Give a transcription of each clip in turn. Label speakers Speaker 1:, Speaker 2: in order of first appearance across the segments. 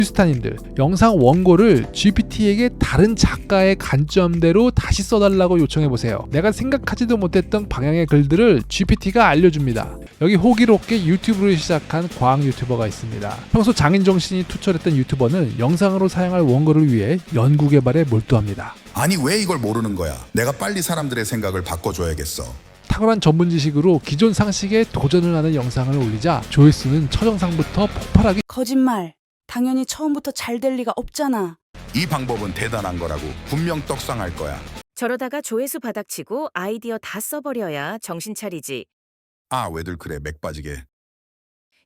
Speaker 1: 뉴스타님들, 영상 원고를 GPT에게 다른 작가의 관점대로 다시 써달라고 요청해보세요. 내가 생각하지도 못했던 방향의 글들을 GPT가 알려줍니다. 여기 호기롭게 유튜브를 시작한 과학 유튜버가 있습니다. 평소 장인 정신이 투철했던 유튜버는 영상으로 사용할 원고를 위해 연구개발에 몰두합니다.
Speaker 2: 아니 왜 이걸 모르는 거야? 내가 빨리 사람들의 생각을 바꿔줘야겠어.
Speaker 1: 탁월한 전문 지식으로 기존 상식에 도전을 하는 영상을 올리자 조회수는 첫 영상부터 폭발하기.
Speaker 3: 거짓말. 당연히 처음부터 잘 될 리가 없잖아.
Speaker 2: 이 방법은 대단한 거라고. 분명 떡상할 거야.
Speaker 4: 저러다가 조회수 바닥치고 아이디어 다 써버려야 정신 차리지.
Speaker 2: 아 왜들 그래 맥 빠지게.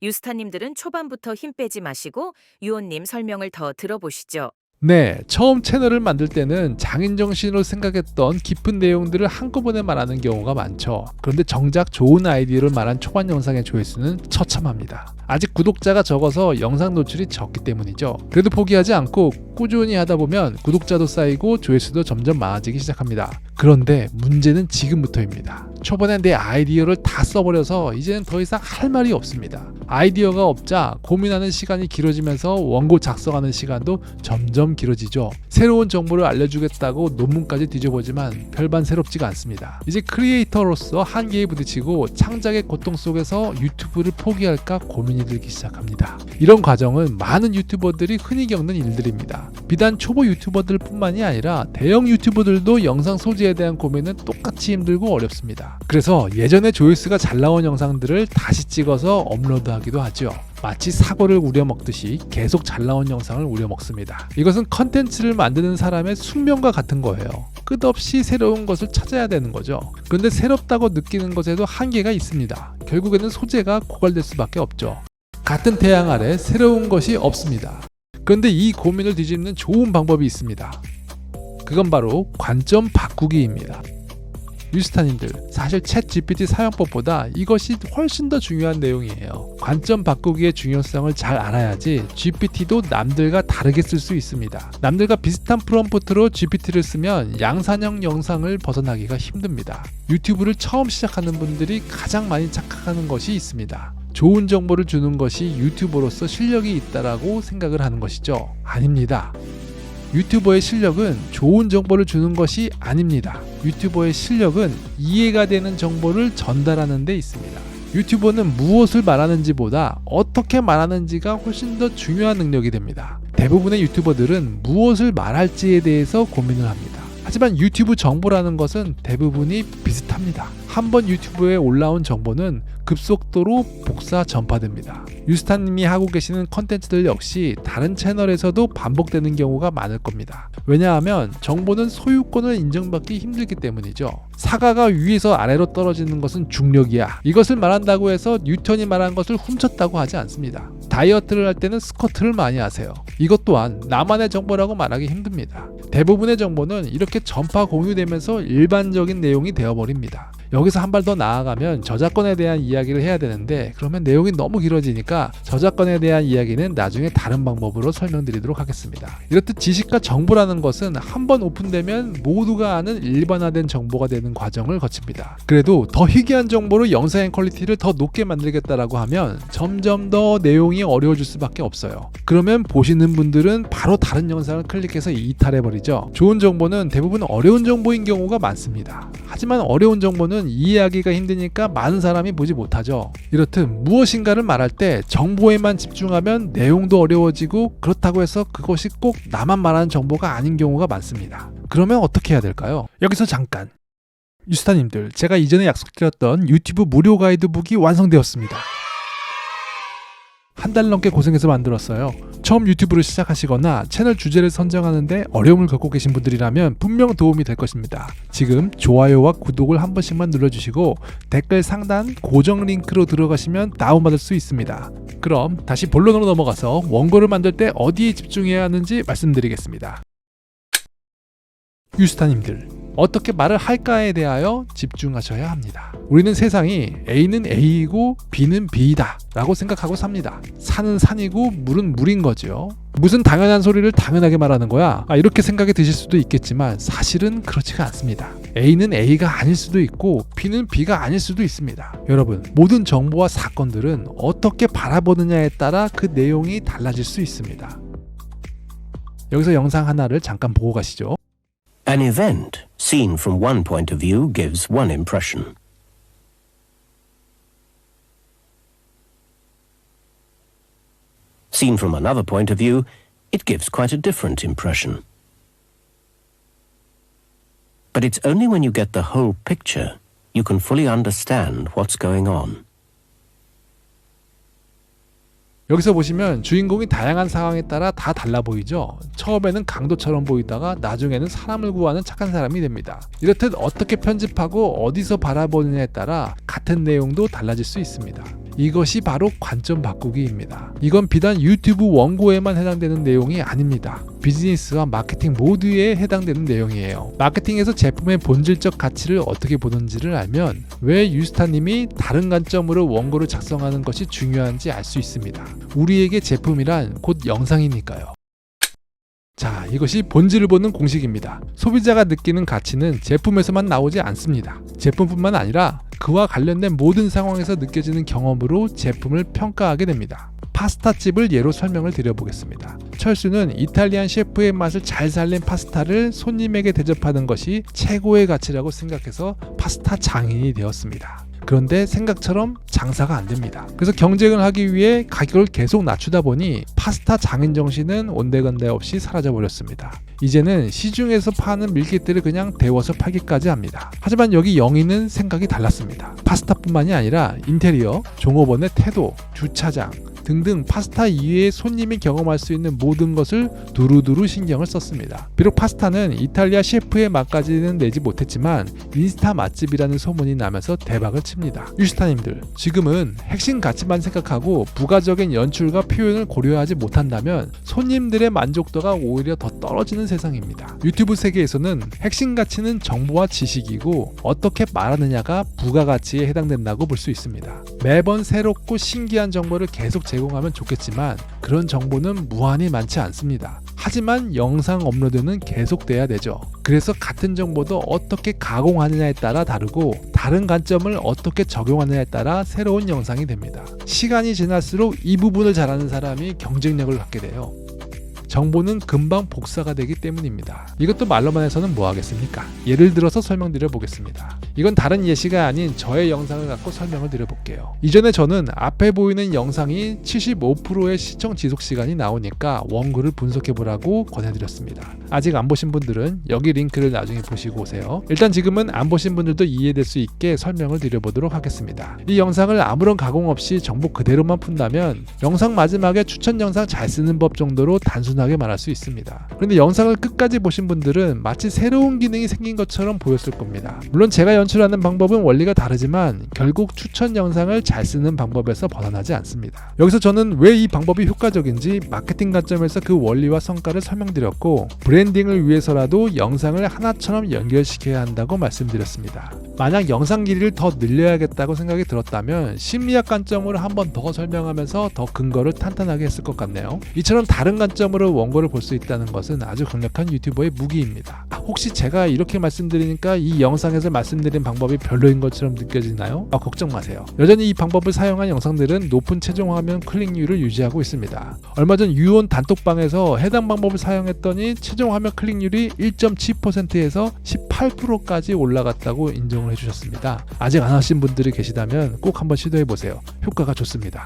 Speaker 4: 유스타님들은 초반부터 힘 빼지 마시고 유온님 설명을 더 들어보시죠.
Speaker 1: 네, 처음 채널을 만들 때는 장인정신으로 생각했던 깊은 내용들을 한꺼번에 말하는 경우가 많죠. 그런데 정작 좋은 아이디어를 말한 초반 영상의 조회수는 처참합니다. 아직 구독자가 적어서 영상 노출이 적기 때문이죠. 그래도 포기하지 않고 꾸준히 하다 보면 구독자도 쌓이고 조회수도 점점 많아지기 시작합니다. 그런데 문제는 지금부터입니다. 초반에 내 아이디어를 다 써버려서 이제는 더 이상 할 말이 없습니다. 아이디어가 없자 고민하는 시간이 길어지면서 원고 작성하는 시간도 점점 길어지죠. 새로운 정보를 알려주겠다고 논문까지 뒤져보지만 별반 새롭지가 않습니다. 이제 크리에이터로서 한계에 부딪히고 창작의 고통 속에서 유튜브를 포기할까 고민이 들기 시작합니다. 이런 과정은 많은 유튜버들이 흔히 겪는 일들입니다. 비단 초보 유튜버들 뿐만이 아니라 대형 유튜버들도 영상 소재에 대한 고민은 똑같이 힘들고 어렵습니다. 그래서 예전에 조회수가 잘 나온 영상들을 다시 찍어서 업로드하기도 하죠. 마치 사고를 우려먹듯이 계속 잘 나온 영상을 우려먹습니다. 이것은 컨텐츠를 만드는 사람의 숙명과 같은 거예요. 끝없이 새로운 것을 찾아야 되는 거죠. 그런데 새롭다고 느끼는 것에도 한계가 있습니다. 결국에는 소재가 고갈될 수밖에 없죠. 같은 태양 아래 새로운 것이 없습니다. 그런데 이 고민을 뒤집는 좋은 방법이 있습니다. 그건 바로 관점 바꾸기입니다. 뉴스타님들, 사실 챗 GPT 사용법보다 이것이 훨씬 더 중요한 내용이에요. 관점 바꾸기의 중요성을 잘 알아야지 GPT도 남들과 다르게 쓸 수 있습니다. 남들과 비슷한 프롬프트로 GPT를 쓰면 양산형 영상을 벗어나기가 힘듭니다. 유튜브를 처음 시작하는 분들이 가장 많이 착각하는 것이 있습니다. 좋은 정보를 주는 것이 유튜버로서 실력이 있다라고 생각을 하는 것이죠. 아닙니다. 유튜버의 실력은 좋은 정보를 주는 것이 아닙니다. 유튜버의 실력은 이해가 되는 정보를 전달하는 데 있습니다. 유튜버는 무엇을 말하는지보다 어떻게 말하는지가 훨씬 더 중요한 능력이 됩니다. 대부분의 유튜버들은 무엇을 말할지에 대해서 고민을 합니다. 하지만 유튜브 정보라는 것은 대부분이 비슷합니다. 한번 유튜브에 올라온 정보는 급속도로 복사 전파됩니다. 유스타님이 하고 계시는 컨텐츠들 역시 다른 채널에서도 반복되는 경우가 많을 겁니다. 왜냐하면 정보는 소유권을 인정받기 힘들기 때문이죠. 사과가 위에서 아래로 떨어지는 것은 중력이야. 이것을 말한다고 해서 뉴턴이 말한 것을 훔쳤다고 하지 않습니다. 다이어트를 할 때는 스쿼트를 많이 하세요. 이것 또한 나만의 정보라고 말하기 힘듭니다. 대부분의 정보는 이렇게 전파 공유되면서 일반적인 내용이 되어버립니다. 여기서 한 발 더 나아가면 저작권에 대한 이야기를 해야 되는데 그러면 내용이 너무 길어지니까 저작권에 대한 이야기는 나중에 다른 방법으로 설명드리도록 하겠습니다. 이렇듯 지식과 정보라는 것은 한번 오픈되면 모두가 아는 일반화된 정보가 되는 과정을 거칩니다. 그래도 더 희귀한 정보로 영상의 퀄리티를 더 높게 만들겠다라고 하면 점점 더 내용이 어려워질 수밖에 없어요. 그러면 보시는 분들은 바로 다른 영상을 클릭해서 이탈해버리죠. 좋은 정보는 대부분 어려운 정보인 경우가 많습니다. 하지만 어려운 정보는 이해하기가 힘드니까 많은 사람이 보지 못하죠. 이렇듯 무엇인가를 말할 때 정보에만 집중하면 내용도 어려워지고 그렇다고 해서 그것이 꼭 나만 말하는 정보가 아닌 경우가 많습니다. 그러면 어떻게 해야 될까요? 여기서 잠깐! 뉴스타님들, 제가 이전에 약속드렸던 유튜브 무료 가이드북이 완성되었습니다. 한 달 넘게 고생해서 만들었어요. 처음 유튜브를 시작하시거나 채널 주제를 선정하는데 어려움을 겪고 계신 분들이라면 분명 도움이 될 것입니다. 지금 좋아요와 구독을 한 번씩만 눌러주시고 댓글 상단 고정 링크로 들어가시면 다운받을 수 있습니다. 그럼 다시 본론으로 넘어가서 원고를 만들 때 어디에 집중해야 하는지 말씀드리겠습니다. 유스타님들, 어떻게 말을 할까에 대하여 집중하셔야 합니다. 우리는 세상이 A는 A이고 B는 B이다 라고 생각하고 삽니다. 산은 산이고 물은 물인 거죠. 무슨 당연한 소리를 당연하게 말하는 거야? 이렇게 생각이 드실 수도 있겠지만 사실은 그렇지가 않습니다. A는 A가 아닐 수도 있고 B는 B가 아닐 수도 있습니다. 여러분, 모든 정보와 사건들은 어떻게 바라보느냐에 따라 그 내용이 달라질 수 있습니다. 여기서 영상 하나를 잠깐 보고 가시죠.
Speaker 5: An event seen from one point of view gives one impression. Seen from another point of view, it gives quite a different impression. But it's only when you get the whole picture you can fully understand what's going on.
Speaker 1: 여기서 보시면 주인공이 다양한 상황에 따라 다 달라 보이죠. 처음에는 강도처럼 보이다가 나중에는 사람을 구하는 착한 사람이 됩니다. 이렇듯 어떻게 편집하고 어디서 바라보느냐에 따라 같은 내용도 달라질 수 있습니다. 이것이 바로 관점 바꾸기입니다. 이건 비단 유튜브 원고에만 해당되는 내용이 아닙니다. 비즈니스와 마케팅 모두에 해당되는 내용이에요. 마케팅에서 제품의 본질적 가치를 어떻게 보는지를 알면 왜 유스타님이 다른 관점으로 원고를 작성하는 것이 중요한지 알 수 있습니다. 우리에게 제품이란 곧 영상이니까요. 자, 이것이 본질을 보는 공식입니다. 소비자가 느끼는 가치는 제품에서만 나오지 않습니다. 제품뿐만 아니라 그와 관련된 모든 상황에서 느껴지는 경험으로 제품을 평가하게 됩니다. 파스타집을 예로 설명을 드려보겠습니다. 철수는 이탈리안 셰프의 맛을 잘 살린 파스타를 손님에게 대접하는 것이 최고의 가치라고 생각해서 파스타 장인이 되었습니다. 그런데 생각처럼 장사가 안 됩니다. 그래서 경쟁을 하기 위해 가격을 계속 낮추다 보니 파스타 장인 정신은 온데간데 없이 사라져 버렸습니다. 이제는 시중에서 파는 밀키트를 그냥 데워서 팔기까지 합니다. 하지만 여기 영희는 생각이 달랐습니다. 파스타뿐만이 아니라 인테리어, 종업원의 태도, 주차장 등등 파스타 이외에 손님이 경험할 수 있는 모든 것을 두루두루 신경을 썼습니다. 비록 파스타는 이탈리아 셰프의 맛까지는 내지 못했지만 인스타 맛집이라는 소문이 나면서 대박을 칩니다. 유스타님들, 지금은 핵심 가치만 생각하고 부가적인 연출과 표현을 고려하지 못한다면 손님들의 만족도가 오히려 더 떨어지는 세상입니다. 유튜브 세계에서는 핵심 가치는 정보와 지식이고 어떻게 말하느냐가 부가가치에 해당된다고 볼 수 있습니다. 매번 새롭고 신기한 정보를 계속 제공하면 좋겠지만 그런 정보는 무한히 많지 않습니다. 하지만 영상 업로드는 계속돼야 되죠. 그래서 같은 정보도 어떻게 가공하느냐에 따라 다르고 다른 관점을 어떻게 적용하느냐에 따라 새로운 영상이 됩니다. 시간이 지날수록 이 부분을 잘하는 사람이 경쟁력을 갖게 돼요. 정보는 금방 복사가 되기 때문입니다. 이것도 말로만 해서는 뭐 하겠습니까? 예를 들어서 설명드려 보겠습니다. 이건 다른 예시가 아닌 저의 영상을 갖고 설명을 드려볼게요. 이전에 저는 앞에 보이는 영상이 75%의 시청 지속 시간이 나오니까 원고를 분석해보라고 권해드렸습니다. 아직 안 보신 분들은 여기 링크를 나중에 보시고 오세요. 일단 지금은 안 보신 분들도 이해될 수 있게 설명을 드려보도록 하겠습니다. 이 영상을 아무런 가공 없이 정보 그대로만 푼다면 영상 마지막에 추천 영상 잘 쓰는 법 정도로 단순하게 말할 수 있습니다. 그런데 영상을 끝까지 보신 분들은 마치 새로운 기능이 생긴 것처럼 보였을 겁니다. 물론 제가 연출하는 방법은 원리가 다르지만 결국 추천 영상을 잘 쓰는 방법에서 벗어나지 않습니다. 여기서 저는 왜 이 방법이 효과적인지 마케팅 관점에서 그 원리와 성과를 설명드렸고 브랜딩을 위해서라도 영상을 하나처럼 연결시켜야 한다고 말씀드렸습니다. 만약 영상 길이를 더 늘려야겠다고 생각이 들었다면 심리학 관점으로 한 번 더 설명하면서 더 근거를 탄탄하게 했을 것 같네요. 이처럼 다른 관점으로 원고를 볼 수 있다는 것은 아주 강력한 유튜버의 무기입니다. 혹시 제가 이렇게 말씀드리니까 이 영상에서 말씀드린 방법이 별로인 것처럼 느껴지나요? 걱정 마세요. 여전히 이 방법을 사용한 영상들은 높은 최종 화면 클릭률을 유지하고 있습니다. 얼마 전 유온 단톡방에서 해당 방법을 사용했더니 최종 화면 클릭률이 1.7%에서 18%까지 올라갔다고 인정을 해주셨습니다. 아직 안 하신 분들이 계시다면 꼭 한번 시도해보세요. 효과가 좋습니다.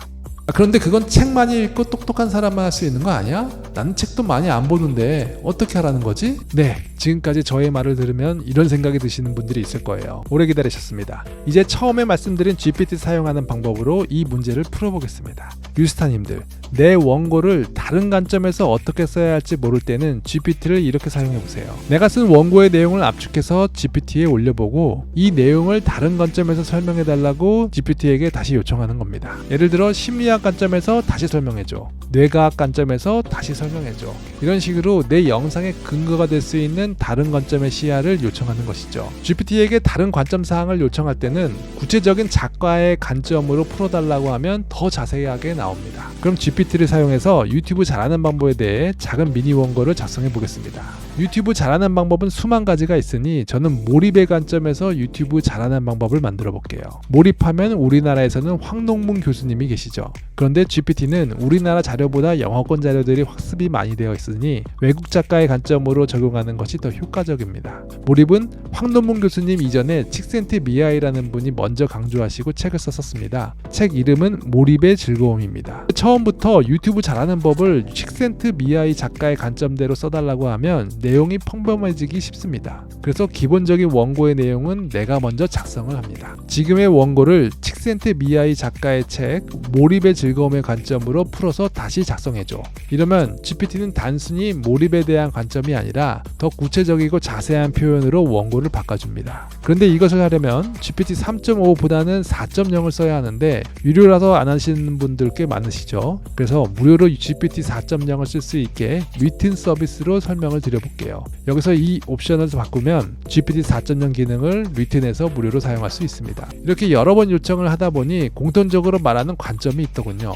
Speaker 1: 그런데 그건 책 많이 읽고 똑똑한 사람만 할 수 있는 거 아니야? 나는 책도 많이 안 보는데 어떻게 하라는 거지? 네, 지금까지 저의 말을 들으면 이런 생각이 드시는 분들이 있을 거예요. 오래 기다리셨습니다. 이제 처음에 말씀드린 GPT 사용하는 방법으로 이 문제를 풀어보겠습니다. 유스타님들, 내 원고를 다른 관점에서 어떻게 써야 할지 모를 때는 GPT를 이렇게 사용해보세요. 내가 쓴 원고의 내용을 압축해서 GPT에 올려보고 이 내용을 다른 관점에서 설명해달라고 GPT에게 다시 요청하는 겁니다. 예를 들어 심리학 관점에서 다시 설명해줘, 뇌과학 관점에서 다시 설명해줘, 이런 식으로 내 영상의 근거가 될 수 있는 다른 관점의 시야를 요청하는 것이죠. GPT에게 다른 관점 사항을 요청할 때는 구체적인 작가의 관점으로 풀어달라고 하면 더 자세하게 나옵니다. 그럼 GPT를 사용해서 유튜브 잘하는 방법에 대해 작은 미니 원고를 작성해 보겠습니다. 유튜브 잘하는 방법은 수만 가지가 있으니 저는 몰입의 관점에서 유튜브 잘하는 방법을 만들어 볼게요. 몰입하면 우리나라에서는 황동문 교수님이 계시죠. 그런데 GPT는 우리나라 자료보다 영어권 자료들이 학습이 많이 되어 있으니 외국 작가의 관점으로 적용하는 것이 더 효과적입니다. 몰입은 황논문 교수님 이전에 칙센트 미아이라는 분이 먼저 강조하시고 책을 썼었습니다. 책 이름은 몰입의 즐거움입니다. 처음부터 유튜브 잘하는 법을 칙센트 미아이 작가의 관점대로 써달라고 하면 내용이 평범해지기 쉽습니다. 그래서 기본적인 원고의 내용은 내가 먼저 작성을 합니다. 지금의 원고를 칙센트 미아이 작가의 책 몰입의 즐거움의 관점으로 풀어서 다시 작성해줘. 이러면 GPT는 단순히 몰입에 대한 관점이 아니라 더 구체적이고 자세한 표현으로 원고를 바꿔줍니다. 그런데 이것을 하려면 GPT 3.5보다는 4.0을 써야 하는데 유료라서 안 하시는 분들 꽤 많으시죠. 그래서 무료로 GPT 4.0을 쓸 수 있게 위튼 서비스로 설명을 드려볼게요. 여기서 이 옵션을 바꾸면 GPT 4.0 기능을 위튼에서 무료로 사용할 수 있습니다. 이렇게 여러 번 요청을 하다 보니 공통적으로 말하는 관점이 있더군요.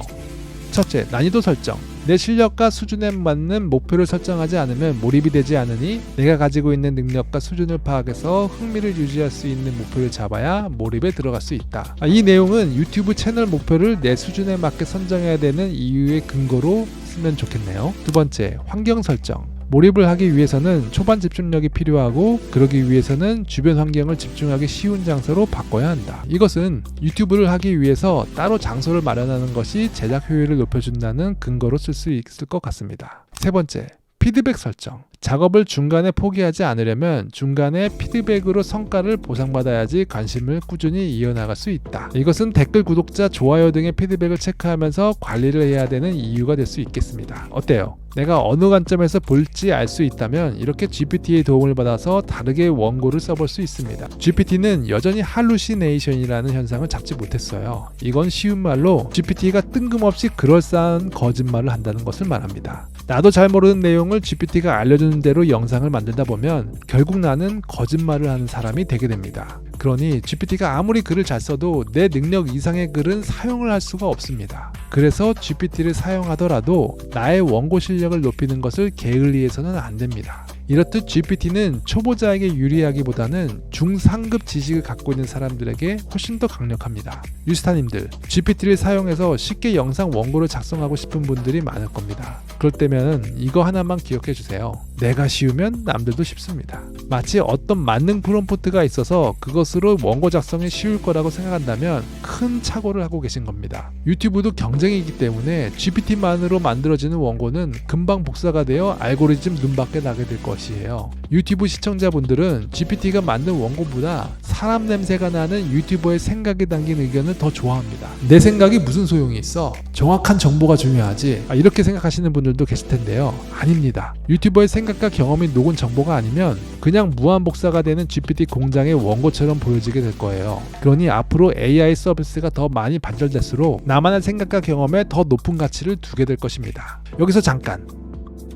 Speaker 1: 첫째, 난이도 설정. 내 실력과 수준에 맞는 목표를 설정하지 않으면 몰입이 되지 않으니 내가 가지고 있는 능력과 수준을 파악해서 흥미를 유지할 수 있는 목표를 잡아야 몰입에 들어갈 수 있다. 이 내용은 유튜브 채널 목표를 내 수준에 맞게 선정해야 되는 이유의 근거로 쓰면 좋겠네요. 두 번째, 환경 설정. 몰입을 하기 위해서는 초반 집중력이 필요하고 그러기 위해서는 주변 환경을 집중하기 쉬운 장소로 바꿔야 한다. 이것은 유튜브를 하기 위해서 따로 장소를 마련하는 것이 제작 효율을 높여준다는 근거로 쓸 수 있을 것 같습니다. 세 번째, 피드백 설정. 작업을 중간에 포기하지 않으려면 중간에 피드백으로 성과를 보상받아야지 관심을 꾸준히 이어나갈 수 있다. 이것은 댓글, 구독자, 좋아요 등의 피드백을 체크하면서 관리를 해야 되는 이유가 될 수 있겠습니다. 어때요? 내가 어느 관점에서 볼지 알 수 있다면 이렇게 GPT의 도움을 받아서 다르게 원고를 써볼 수 있습니다. GPT는 여전히 할루시네이션이라는 현상을 잡지 못했어요. 이건 쉬운 말로 GPT가 뜬금없이 그럴싸한 거짓말을 한다는 것을 말합니다. 나도 잘 모르는 내용을 GPT가 알려주는 대로 영상을 만들다 보면 결국 나는 거짓말을 하는 사람이 되게 됩니다. 그러니 GPT가 아무리 글을 잘 써도 내 능력 이상의 글은 사용을 할 수가 없습니다. 그래서 GPT를 사용하더라도 나의 원고 실력을 높이는 것을 게을리해서는 안 됩니다. 이렇듯 GPT는 초보자에게 유리하기보다는 중상급 지식을 갖고 있는 사람들에게 훨씬 더 강력합니다. 유스타님들, GPT를 사용해서 쉽게 영상 원고를 작성하고 싶은 분들이 많을 겁니다. 그럴 때면 이거 하나만 기억해 주세요. 내가 쉬우면 남들도 쉽습니다. 마치 어떤 만능 프롬프트가 있어서 그것으로 원고 작성이 쉬울 거라고 생각한다면 큰 착오를 하고 계신 겁니다. 유튜브도 경쟁이기 때문에 GPT만으로 만들어지는 원고는 금방 복사가 되어 알고리즘 눈밖에 나게 될 것이에요. 유튜브 시청자분들은 GPT가 만든 원고보다 사람 냄새가 나는 유튜버의 생각이 담긴 의견을 더 좋아합니다. 내 생각이 무슨 소용이 있어? 정확한 정보가 중요하지. 이렇게 생각하시는 분들도 계실 텐데요. 아닙니다. 유튜버의 생각과 경험이 녹은 정보가 아니면 그냥 무한 복사가 되는 GPT 공장의 원고처럼 보여지게 될 거예요. 그러니 앞으로 AI 서비스가 더 많이 발전될수록 나만의 생각과 경험에 더 높은 가치를 두게 될 것입니다. 여기서 잠깐.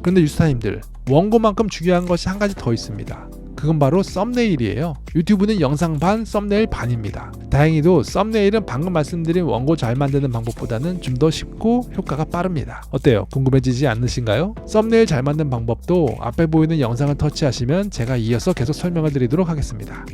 Speaker 1: 그런데 유스타님들, 원고만큼 중요한 것이 한 가지 더 있습니다. 그건 바로 썸네일이에요. 유튜브는 영상 반, 썸네일 반입니다. 다행히도 썸네일은 방금 말씀드린 원고 잘 만드는 방법보다는 좀 더 쉽고 효과가 빠릅니다. 어때요? 궁금해지지 않으신가요? 썸네일 잘 만든 방법도 앞에 보이는 영상을 터치하시면 제가 이어서 계속 설명을 드리도록 하겠습니다.